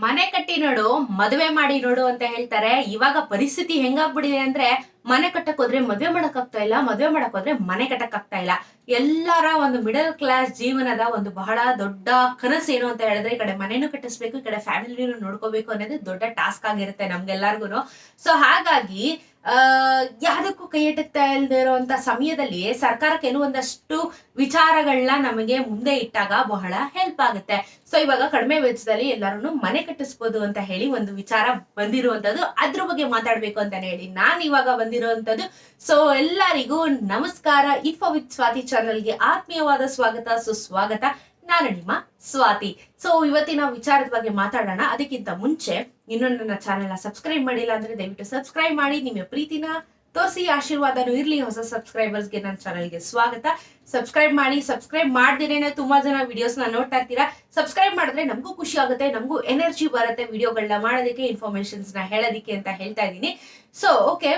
ಮನೆ ಕಟ್ಟಿ ನೋಡು ಮದುವೆ ಮಾಡಿ ನೋಡು ಅಂತ ಹೇಳ್ತಾರೆ. ಇವಾಗ ಪರಿಸ್ಥಿತಿ ಹೆಂಗಾಗ್ಬಿಟ್ಟಿದೆ ಅಂದ್ರೆ ಮನೆ ಕಟ್ಟಕ್ ಹೋದ್ರೆ ಮದ್ವೆ ಮಾಡಕ್ ಆಗ್ತಾ ಇಲ್ಲ, ಮದ್ವೆ ಮಾಡಕ್ ಹೋದ್ರೆ ಮನೆ ಕಟ್ಟಕ್ ಆಗ್ತಾ ಇಲ್ಲ. ಎಲ್ಲರ ಒಂದು ಮಿಡಲ್ ಕ್ಲಾಸ್ ಜೀವನದ ಒಂದು ಬಹಳ ದೊಡ್ಡ ಕನಸು ಏನು ಅಂತ ಹೇಳಿದ್ರೆ ಈ ಕಡೆ ಮನೆನೂ ಕಟ್ಟಿಸ್ಬೇಕು, ಈ ಕಡೆ ಫ್ಯಾಮಿಲಿನೂ ನೋಡ್ಕೋಬೇಕು ಅನ್ನೋದು ದೊಡ್ಡ ಟಾಸ್ಕ್ ಆಗಿರುತ್ತೆ ನಮ್ಗೆಲ್ಲಾರ್ಗು. ಸೊ ಹಾಗಾಗಿ ಯಾವ್ದಕ್ಕೂ ಕೈ ಎಟಕ್ತಾ ಇಲ್ದೇ ಇರುವಂತ ಸಮಯದಲ್ಲಿ ಸರ್ಕಾರ ಕೆಲವೊಂದಷ್ಟು ವಿಚಾರಗಳನ್ನ ನಮಗೆ ಮುಂದೆ ಇಟ್ಟಾಗ ಬಹಳ ಹೆಲ್ಪ್ ಆಗುತ್ತೆ. ಸೊ ಇವಾಗ ಕಡಿಮೆ ವೆಚ್ಚದಲ್ಲಿ ಎಲ್ಲರೂ ಮನೆ ಕಟ್ಟಿಸ್ಬೋದು ಅಂತ ಹೇಳಿ ಒಂದು ವಿಚಾರ ಬಂದಿರುವಂತದ್ದು, ಅದ್ರ ಬಗ್ಗೆ ಮಾತಾಡ್ಬೇಕು ಅಂತಾನೆ ಹೇಳಿ ನಾನ್ ಇವಾಗ ಬಂದಿರುವಂತದ್ದು. ಸೊ ಎಲ್ಲರಿಗೂ ನಮಸ್ಕಾರ. ಇನ್ಫೋ ವಿತ್ ಸ್ವಾತಿ ಚಾನಲ್ಗೆ ಆತ್ಮೀಯವಾದ ಸ್ವಾಗತ, ಸುಸ್ವಾಗತ. ನಾನು ನಿಮ್ಮ ಸ್ವಾತಿ. ಸೊ ಇವತ್ತಿನ ವಿಚಾರದ ಬಗ್ಗೆ ಮಾತಾಡೋಣ. ಅದಕ್ಕಿಂತ ಮುಂಚೆ ಇನ್ನೂ ನನ್ನ ಚಾನೆಲ್ನ ಸಬ್ಸ್ಕ್ರೈಬ್ ಮಾಡಿಲ್ಲ ಅಂದ್ರೆ ದಯವಿಟ್ಟು ಸಬ್ಸ್ಕ್ರೈಬ್ ಮಾಡಿ. ನಿಮ್ಮ ಪ್ರೀತಿನ ತೋರಿಸಿ, ಆಶೀರ್ವಾದನೂ ಇರ್ಲಿ. ಹೊಸ ಸಬ್ಸ್ಕ್ರೈಬರ್ಸ್ಗೆ ನನ್ನ ಚಾನಲ್ಗೆ ಸ್ವಾಗತ. ಸಬ್ಸ್ಕ್ರೈಬ್ ಮಾಡಿ. ಸಬ್ಸ್ಕ್ರೈಬ್ ಮಾಡ್ದಿರೇನೆ ತುಂಬಾ ಜನ ವಿಡಿಯೋಸ್ನ ನೋಡ್ತಾ ಇರ್ತೀರಾ. ಸಬ್ಸ್ಕ್ರೈಬ್ ಮಾಡಿದ್ರೆ ನಮಗೂ ಖುಷಿ ಆಗುತ್ತೆ, ನಮಗೂ ಎನರ್ಜಿ ಬರುತ್ತೆ ವಿಡಿಯೋಗಳನ್ನ ಮಾಡೋದಕ್ಕೆ, ಇನ್ಫಾರ್ಮೇಶನ್ಸ್ ನ ಹೇಳೋದಕ್ಕೆ ಅಂತ ಹೇಳ್ತಾ ಇದ್ದೀನಿ. ಸೊ ಓಕೆ,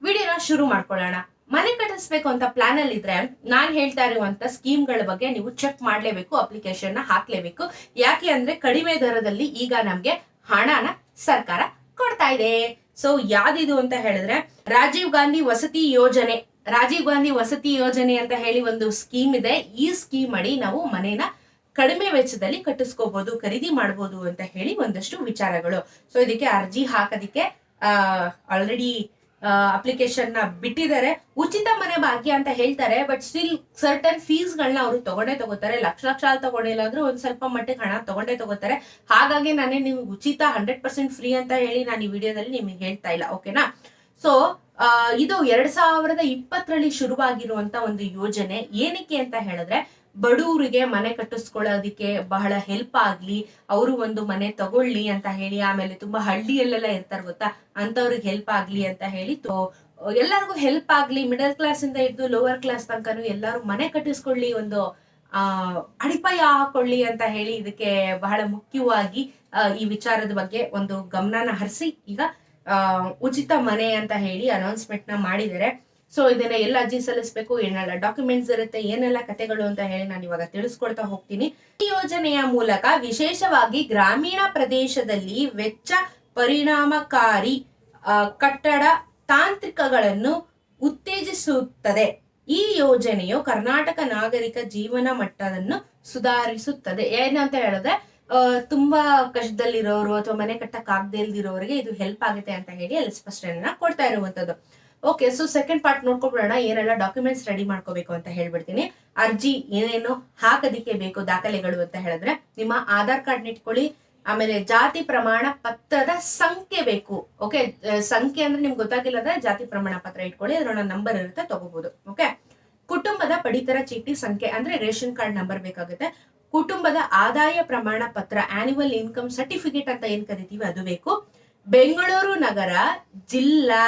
ವಿಡಿಯೋನ ಶುರು ಮಾಡ್ಕೊಳ್ಳೋಣ. ಮನೆ ಕಟ್ಟಿಸ್ಬೇಕು ಅಂತ ಪ್ಲಾನ್ ಅಲ್ಲಿ ಇದ್ರೆ ನಾನ್ ಹೇಳ್ತಾ ಇರುವಂತ ಸ್ಕೀಮ್ಗಳ ಬಗ್ಗೆ ನೀವು ಚೆಕ್ ಮಾಡ್ಲೇಬೇಕು, ಅಪ್ಲಿಕೇಶನ್ ನ ಹಾಕ್ಲೇಬೇಕು. ಯಾಕೆ ಅಂದ್ರೆ ಕಡಿಮೆ ದರದಲ್ಲಿ ಈಗ ನಮ್ಗೆ ಹಣನ ಸರ್ಕಾರ ಕೊಡ್ತಾ ಇದೆ. ಸೊ ಯಾವ್ದಿದು ಅಂತ ಹೇಳಿದ್ರೆ ರಾಜೀವ್ ಗಾಂಧಿ ವಸತಿ ಯೋಜನೆ. ರಾಜೀವ್ ಗಾಂಧಿ ವಸತಿ ಯೋಜನೆ ಅಂತ ಹೇಳಿ ಒಂದು ಸ್ಕೀಮ್ ಇದೆ. ಈ ಸ್ಕೀಮ್ ಅಡಿ ನಾವು ಮನೇನ ಕಡಿಮೆ ವೆಚ್ಚದಲ್ಲಿ ಕಟ್ಟಿಸ್ಕೋಬಹುದು, ಖರೀದಿ ಮಾಡಬಹುದು ಅಂತ ಹೇಳಿ ಒಂದಷ್ಟು ವಿಚಾರಗಳು. ಸೊ ಇದಕ್ಕೆ ಅರ್ಜಿ ಹಾಕೋದಿಕ್ಕೆ ಆಲ್ರೆಡಿ ಅಪ್ಲಿಕೇಶನ್ ನ ಬಿಟ್ಟಿದ್ದಾರೆ. ಉಚಿತ ಮನೆ ಭಾಗ್ಯ ಅಂತ ಹೇಳ್ತಾರೆ, ಬಟ್ ಸ್ಟಿಲ್ ಸರ್ಟನ್ ಫೀಸ್ ಗಳನ್ನ ಅವರು ತಗೊಂಡೇ ತಗೋತಾರೆ. ಲಕ್ಷ ತಗೊಂಡಿಲ್ಲ ಅಂದ್ರೂ ಒಂದ್ ಸ್ವಲ್ಪ ಮಟ್ಟಿಗೆ ಹಣ ತಗೊಂಡೇ ತಗೋತಾರೆ. ಹಾಗಾಗಿ ನಾನೇ ನಿಮ್ಗೆ ಉಚಿತ 100% ಫ್ರೀ ಅಂತ ಹೇಳಿ ನಾನು ಈ ವಿಡಿಯೋದಲ್ಲಿ ನಿಮ್ಗೆ ಹೇಳ್ತಾ ಇಲ್ಲ, ಓಕೆನಾ. ಸೊ ಇದು 2020ರಲ್ಲಿ ಶುರುವಾಗಿರುವಂತ ಒಂದು ಯೋಜನೆ. ಏನಕ್ಕೆ ಅಂತ ಹೇಳಿದ್ರೆ ಬಡವರಿಗೆ ಮನೆ ಕಟ್ಟಿಸ್ಕೊಳ್ಳೋದಿಕ್ಕೆ ಬಹಳ ಹೆಲ್ಪ್ ಆಗ್ಲಿ, ಅವರು ಒಂದು ಮನೆ ತಗೊಳ್ಳಿ ಅಂತ ಹೇಳಿ. ಆಮೇಲೆ ತುಂಬಾ ಹಳ್ಳಿಯಲ್ಲೆಲ್ಲ ಇರ್ತಾರೆ ಗೊತ್ತಾ, ಅಂತವ್ರಿಗೆ ಹೆಲ್ಪ್ ಆಗ್ಲಿ ಅಂತ ಹೇಳಿ, ಎಲ್ಲರಿಗೂ ಹೆಲ್ಪ್ ಆಗ್ಲಿ. ಮಿಡಲ್ ಕ್ಲಾಸ್ ಇಂದ ಇದ್ದು ಲೋವರ್ ಕ್ಲಾಸ್ ತನಕನು ಎಲ್ಲರೂ ಮನೆ ಕಟ್ಟಿಸ್ಕೊಳ್ಳಿ, ಒಂದು ಅಡಿಪಾಯ ಹಾಕೊಳ್ಳಿ ಅಂತ ಹೇಳಿ ಇದಕ್ಕೆ ಬಹಳ ಮುಖ್ಯವಾಗಿ ಈ ವಿಚಾರದ ಬಗ್ಗೆ ಒಂದು ಗಮನನ ಹರಿಸಿ ಈಗ ಉಚಿತ ಮನೆ ಅಂತ ಹೇಳಿ ಅನೌನ್ಸ್ಮೆಂಟ್ ನ ಮಾಡಿದ್ದಾರೆ. ಸೊ ಇದನ್ನ ಎಲ್ಲ ಅರ್ಜಿ ಸಲ್ಲಿಸಬೇಕು, ಏನೆಲ್ಲ ಡಾಕ್ಯುಮೆಂಟ್ಸ್ ಇರುತ್ತೆ, ಏನೆಲ್ಲ ಕಥೆಗಳು ಅಂತ ಹೇಳಿ ನಾನು ಇವಾಗ ತಿಳಿಸ್ಕೊಳ್ತಾ ಹೋಗ್ತೀನಿ. ಈ ಯೋಜನೆಯ ಮೂಲಕ ವಿಶೇಷವಾಗಿ ಗ್ರಾಮೀಣ ಪ್ರದೇಶದಲ್ಲಿ ವೆಚ್ಚ ಪರಿಣಾಮಕಾರಿ ಕಟ್ಟಡ ತಾಂತ್ರಿಕಗಳನ್ನು ಉತ್ತೇಜಿಸುತ್ತದೆ. ಈ ಯೋಜನೆಯು ಕರ್ನಾಟಕ ನಾಗರಿಕ ಜೀವನ ಮಟ್ಟವನ್ನು ಸುಧಾರಿಸುತ್ತದೆ. ಏನಂತ ಹೇಳಿದ್ರೆ ತುಂಬಾ ಕಷ್ಟದಲ್ಲಿರೋರು ಅಥವಾ ಮನೆ ಕಟ್ಟಕ್ ಆಗದೆ ಇಲ್ದಿರೋರಿಗೆ ಇದು ಹೆಲ್ಪ್ ಆಗುತ್ತೆ ಅಂತ ಹೇಳಿ ಅಲ್ಲಿ ಸ್ಪಷ್ಟನೆಯನ್ನ ಕೊಡ್ತಾ ಇರುವಂತದ್ದು. ಓಕೆ, ಸೊ ಸೆಕೆಂಡ್ ಪಾರ್ಟ್ ನೋಡ್ಕೊಂಡ್ಬಿಡೋಣ. ಏನೆಲ್ಲ ಡಾಕ್ಯುಮೆಂಟ್ಸ್ ರೆಡಿ ಮಾಡ್ಕೋಬೇಕು ಅಂತ ಹೇಳ್ಬಿಡ್ತೀನಿ. ಅರ್ಜಿ ಏನೇನು ಹಾಕೋದಿಕ್ಕೆ ಬೇಕು ದಾಖಲೆಗಳು ಅಂತ ಹೇಳಿದ್ರೆ ನಿಮ್ಮ ಆಧಾರ್ ಕಾರ್ಡ್ ಇಟ್ಕೊಳ್ಳಿ. ಆಮೇಲೆ ಜಾತಿ ಪ್ರಮಾಣ ಪತ್ರದ ಸಂಖ್ಯೆ ಬೇಕು. ಓಕೆ, ಸಂಖ್ಯೆ ಅಂದ್ರೆ ನಿಮ್ಗೆ ಗೊತ್ತಾಗಿಲ್ಲ ಅಂದ್ರೆ ಜಾತಿ ಪ್ರಮಾಣ ಪತ್ರ ಇಟ್ಕೊಳ್ಳಿ, ಅದ್ರೊಳಗೆ ನಂಬರ್ ಇರುತ್ತೆ, ತಗೋಬಹುದು. ಓಕೆ, ಕುಟುಂಬದ ಪಡಿತರ ಚೀಟಿ ಸಂಖ್ಯೆ ಅಂದ್ರೆ ರೇಷನ್ ಕಾರ್ಡ್ ನಂಬರ್ ಬೇಕಾಗುತ್ತೆ. ಕುಟುಂಬದ ಆದಾಯ ಪ್ರಮಾಣ ಪತ್ರ, ಆನ್ಯುವಲ್ ಇನ್ಕಮ್ ಸರ್ಟಿಫಿಕೇಟ್ ಅಂತ ಏನ್ ಕರಿತೀವಿ ಅದು ಬೇಕು. ಬೆಂಗಳೂರು ನಗರ ಜಿಲ್ಲಾ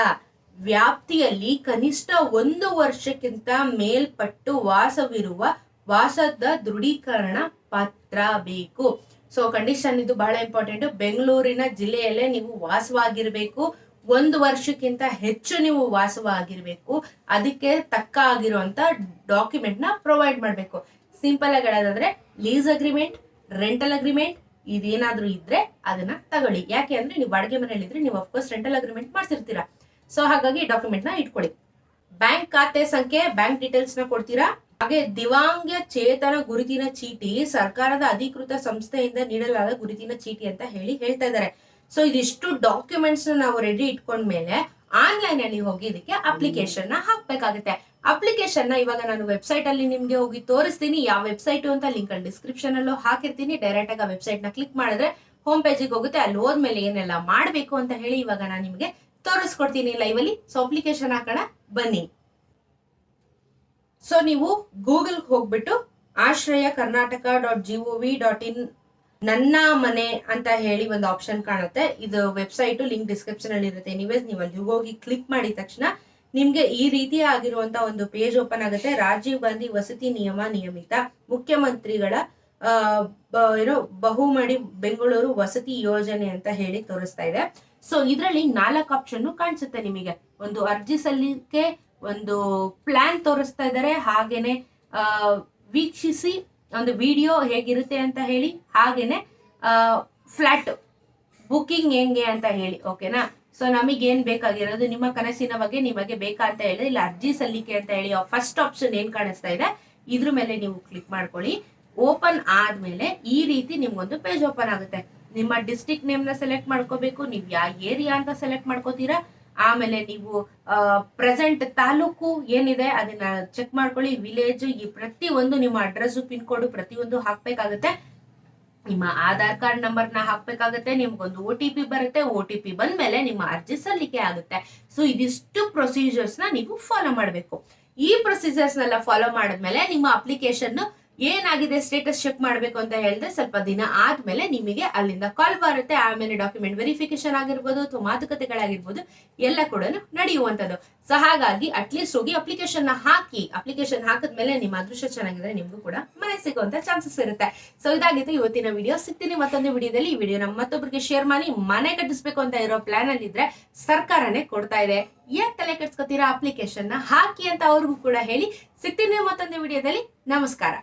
ವ್ಯಾಪ್ತಿಯಲ್ಲಿ ಕನಿಷ್ಠ 1 ವರ್ಷಕ್ಕಿಂತ ಮೇಲ್ಪಟ್ಟು ವಾಸವಿರುವ ವಾಸದ ದೃಢೀಕರಣ ಪತ್ರ ಬೇಕು. ಸೊ ಕಂಡೀಷನ್ ಇದು ಬಹಳ ಇಂಪಾರ್ಟೆಂಟ್. ಬೆಂಗಳೂರಿನ ಜಿಲ್ಲೆಯಲ್ಲೇ ನೀವು ವಾಸವಾಗಿರ್ಬೇಕು, 1 ವರ್ಷಕ್ಕಿಂತ ಹೆಚ್ಚು ನೀವು ವಾಸವಾಗಿರ್ಬೇಕು. ಅದಕ್ಕೆ ತಕ್ಕ ಆಗಿರುವಂತ ಡಾಕ್ಯುಮೆಂಟ್ ನ ಪ್ರೊವೈಡ್ ಮಾಡ್ಬೇಕು. ಸಿಂಪಲ್ ಆಗಿ ಹೇಳೋದಾದ್ರೆ ಲೀಸ್ ಅಗ್ರಿಮೆಂಟ್, ರೆಂಟಲ್ ಅಗ್ರಿಮೆಂಟ್ ಇದೇನಾದ್ರೂ ಇದ್ರೆ ಅದನ್ನ ತಗೊಳ್ಳಿ. ಯಾಕೆ ಅಂದ್ರೆ ನೀವು ಬಾಡಿಗೆ ಮನೆಯಲ್ಲಿ ಇದ್ರೆ ನೀವು ಅಫ್ಕೋರ್ಸ್ ರೆಂಟಲ್ ಅಗ್ರಿಮೆಂಟ್ ಮಾಡ್ಸಿರ್ತೀರಾ. ಸೊ ಹಾಗಾಗಿ ಡಾಕ್ಯುಮೆಂಟ್ ನ ಇಟ್ಕೊಳ್ಳಿ. ಬ್ಯಾಂಕ್ ಖಾತೆ ಸಂಖ್ಯೆ, ಬ್ಯಾಂಕ್ ಡೀಟೇಲ್ಸ್ ನ ಕೊಡ್ತೀರಾ. ಹಾಗೆ ದಿವ್ಯಾಂಗ ಚೇತನ ಗುರುತಿನ ಚೀಟಿ, ಸರ್ಕಾರದ ಅಧಿಕೃತ ಸಂಸ್ಥೆಯಿಂದ ನೀಡಲಾದ ಗುರುತಿನ ಚೀಟಿ ಅಂತ ಹೇಳಿ ಹೇಳ್ತಾ ಇದ್ದಾರೆ. ಸೊ ಇದಿಷ್ಟು ಡಾಕ್ಯುಮೆಂಟ್ಸ್ ನಾವು ರೆಡಿ ಇಟ್ಕೊಂಡ್ಮೇಲೆ ಆನ್ಲೈನ್ ಅಲ್ಲಿ ಹೋಗಿ ಇದಕ್ಕೆ ಅಪ್ಲಿಕೇಶನ್ ನ ಹಾಕ್ಬೇಕಾಗುತ್ತೆ. ಅಪ್ಲಿಕೇಶನ್ ನ ಇವಾಗ ನಾನು ವೆಬ್ಸೈಟ್ ಅಲ್ಲಿ ನಿಮ್ಗೆ ಹೋಗಿ ತೋರಿಸ್ತೀನಿ. ಯಾವ ವೆಬ್ಸೈಟ್ ಅಂತ ಲಿಂಕ್ ಅಲ್ಲಿ ಡಿಸ್ಕ್ರಿಪ್ಷನ್ ಅಲ್ಲೂ ಹಾಕಿರ್ತೀನಿ. ಡೈರೆಕ್ಟ್ ಆಗಿ ವೆಬ್ಸೈಟ್ ನ ಕ್ಲಿಕ್ ಮಾಡಿದ್ರೆ ಹೋಮ್ ಪೇಜಿಗೆ ಹೋಗುತ್ತೆ. ಅಲ್ಲಿ ಹೋದ್ಮೇಲೆ ಏನೆಲ್ಲ ಮಾಡ್ಬೇಕು ಅಂತ ಹೇಳಿ ಇವಾಗ ನಾನು ನಿಮ್ಗೆ ತೋರಿಸ್ಕೊಡ್ತೀನಿ ಲೈವ್ ಅಲ್ಲಿ. ಸೊ ಅಪ್ಲಿಕೇಶನ್ ಹಾಕೋಣ ಬನ್ನಿ. ಸೊ ನೀವು ಗೂಗಲ್ ಹೋಗ್ಬಿಟ್ಟು ಆಶ್ರಯ ಕರ್ನಾಟಕ.gov.in ನನ್ನ ಮನೆ ಅಂತ ಹೇಳಿ ಒಂದು ಆಪ್ಷನ್ ಕಾಣುತ್ತೆ. ಇದು ವೆಬ್ಸೈಟ್ ಲಿಂಕ್ ಡಿಸ್ಕ್ರಿಪ್ಷನ್ ಅಲ್ಲಿ ಇರುತ್ತೆ. ಎನಿವೇಸ್ ನೀವು ಅಲ್ಲಿ ಹೋಗಿ ಕ್ಲಿಕ್ ಮಾಡಿದ ತಕ್ಷಣ ನಿಮ್ಗೆ ಈ ರೀತಿ ಆಗಿರುವಂತ ಒಂದು ಪೇಜ್ ಓಪನ್ ಆಗುತ್ತೆ. ರಾಜೀವ್ ಗಾಂಧಿ ವಸತಿ ನಿಯಮಿತ ಮುಖ್ಯಮಂತ್ರಿಗಳ ಬಹುಮಡಿ ಬೆಂಗಳೂರು ವಸತಿ ಯೋಜನೆ ಅಂತ ಹೇಳಿ ತೋರಿಸ್ತಾ ಇದೆ. ಸೊ ಇದರಲ್ಲಿ 4 ಆಪ್ಷನ್ ಕಾಣಿಸುತ್ತೆ ನಿಮಗೆ. ಒಂದು ಅರ್ಜಿ ಸಲ್ಲಿಕೆ, ಒಂದು ಪ್ಲಾನ್ ತೋರಿಸ್ತಾ ಇದ್ದಾರೆ, ಹಾಗೇನೆ ವೀಕ್ಷಿಸಿ ಒಂದು ವಿಡಿಯೋ ಹೇಗಿರುತ್ತೆ ಅಂತ ಹೇಳಿ, ಹಾಗೇನೆ ಫ್ಲಾಟ್ ಬುಕಿಂಗ್ ಹೆಂಗೆ ಅಂತ ಹೇಳಿ, ಓಕೆನಾ. ಸೊ ನಮಗೇನ್ ಬೇಕಾಗಿರೋದು ನಿಮ್ಮ ಕನಸಿನ ಬಗ್ಗೆ ನಿಮಗೆ ಬೇಕಾ ಅಂತ ಹೇಳಿ ಇಲ್ಲ ಅರ್ಜಿ ಸಲ್ಲಿಕೆ ಅಂತ ಹೇಳಿ ಫಸ್ಟ್ ಆಪ್ಷನ್ ಏನ್ ಕಾಣಿಸ್ತಾ ಇದೆ ಇದ್ರ ಮೇಲೆ ನೀವು ಕ್ಲಿಕ್ ಮಾಡ್ಕೊಳ್ಳಿ. ಓಪನ್ ಆದ್ಮೇಲೆ ಈ ರೀತಿ ನಿಮ್ಗೊಂದು ಪೇಜ್ ಓಪನ್ ಆಗುತ್ತೆ. ನಿಮ್ಮ ಡಿಸ್ಟ್ರಿಕ್ಟ್ ನೇಮ್ ನ ಸೆಲೆಕ್ಟ್ ಮಾಡ್ಕೋಬೇಕು, ನೀವು ಯಾವ ಏರಿಯಾ ಅಂತ ಸೆಲೆಕ್ಟ್ ಮಾಡ್ಕೋತೀರಾ. ಆಮೇಲೆ ನೀವು ಪ್ರೆಸೆಂಟ್ ತಾಲೂಕು ಏನಿದೆ ಅದನ್ನ ಚೆಕ್ ಮಾಡ್ಕೊಳ್ಳಿ, ವಿಲೇಜ್, ಈ ಪ್ರತಿ ಒಂದು ನಿಮ್ಮ ಅಡ್ರೆಸ್ ಪಿನ್ ಕೋಡ್ ಪ್ರತಿಯೊಂದು ಹಾಕ್ಬೇಕಾಗುತ್ತೆ. ನಿಮ್ಮ ಆಧಾರ್ ಕಾರ್ಡ್ ನಂಬರ್ ನ ಹಾಕ್ಬೇಕಾಗುತ್ತೆ. ನಿಮ್ಗೊಂದು OTP ಬರುತ್ತೆ. OTP ಬಂದ್ಮೇಲೆ ನಿಮ್ಮ ಅರ್ಜಿ ಸಲ್ಲಿಕೆ ಆಗುತ್ತೆ. ಸೊ ಇದಿಷ್ಟು ಪ್ರೊಸೀಜರ್ಸ್ ನ ನೀವು ಫಾಲೋ ಮಾಡಬೇಕು. ಈ ಪ್ರೊಸೀಜರ್ಸ್ ನೆಲ್ಲ ಫಾಲೋ ಮಾಡಿದ್ಮೇಲೆ ನಿಮ್ಮ ಅಪ್ಲಿಕೇಶನ್ ಏನಾಗಿದೆ ಸ್ಟೇಟಸ್ ಚೆಕ್ ಮಾಡ್ಬೇಕು ಅಂತ ಹೇಳಿದ್ರೆ ಸ್ವಲ್ಪ ದಿನ ಆದ್ಮೇಲೆ ನಿಮಗೆ ಅಲ್ಲಿಂದ ಕಾಲ್ ಬರುತ್ತೆ. ಆಮೇಲೆ ಡಾಕ್ಯುಮೆಂಟ್ ವೆರಿಫಿಕೇಶನ್ ಆಗಿರ್ಬೋದು ಅಥವಾ ಮಾತುಕತೆಗಳಾಗಿರ್ಬೋದು ಎಲ್ಲ ಕೂಡ ನಡೆಯುವಂತದ್ದು. ಸೊ ಹಾಗಾಗಿ ಅಟ್ಲೀಸ್ಟ್ ಹೋಗಿ ಅಪ್ಲಿಕೇಶನ್ ನ ಹಾಕಿ. ಅಪ್ಲಿಕೇಶನ್ ಹಾಕಿದ್ಮೇಲೆ ನಿಮ್ಮ ಅದೃಷ್ಟ ಚೆನ್ನಾಗಿದ್ರೆ ನಿಮ್ಗೂ ಕೂಡ ಮನೆ ಸಿಗುವಂತ ಚಾನ್ಸಸ್ ಇರುತ್ತೆ. ಸೊ ಇದಾಗಿತ್ತು ಇವತ್ತಿನ ವಿಡಿಯೋ. ಸಿಗ್ತೀನಿ ಮತ್ತೊಂದು ವಿಡಿಯೋದಲ್ಲಿ. ಈ ವಿಡಿಯೋನ ಮತ್ತೊಬ್ಬರಿಗೆ ಶೇರ್ ಮಾಡಿ. ಮನೆ ಕಟ್ಟಿಸ್ಬೇಕು ಅಂತ ಇರೋ ಪ್ಲಾನ್ ಅಲ್ಲಿ ಇದ್ರೆ ಸರ್ಕಾರನೇ ಕೊಡ್ತಾ ಇದೆ, ಯಾಕೆ ತಲೆ ಕೆಡ್ಸ್ಕೊತೀರಾ, ಅಪ್ಲಿಕೇಶನ್ ನ ಹಾಕಿ ಅಂತ ಅವ್ರಿಗೂ ಕೂಡ ಹೇಳಿ. ಸಿಗ್ತೀನಿ ಮತ್ತೊಂದು ವಿಡಿಯೋದಲ್ಲಿ. ನಮಸ್ಕಾರ.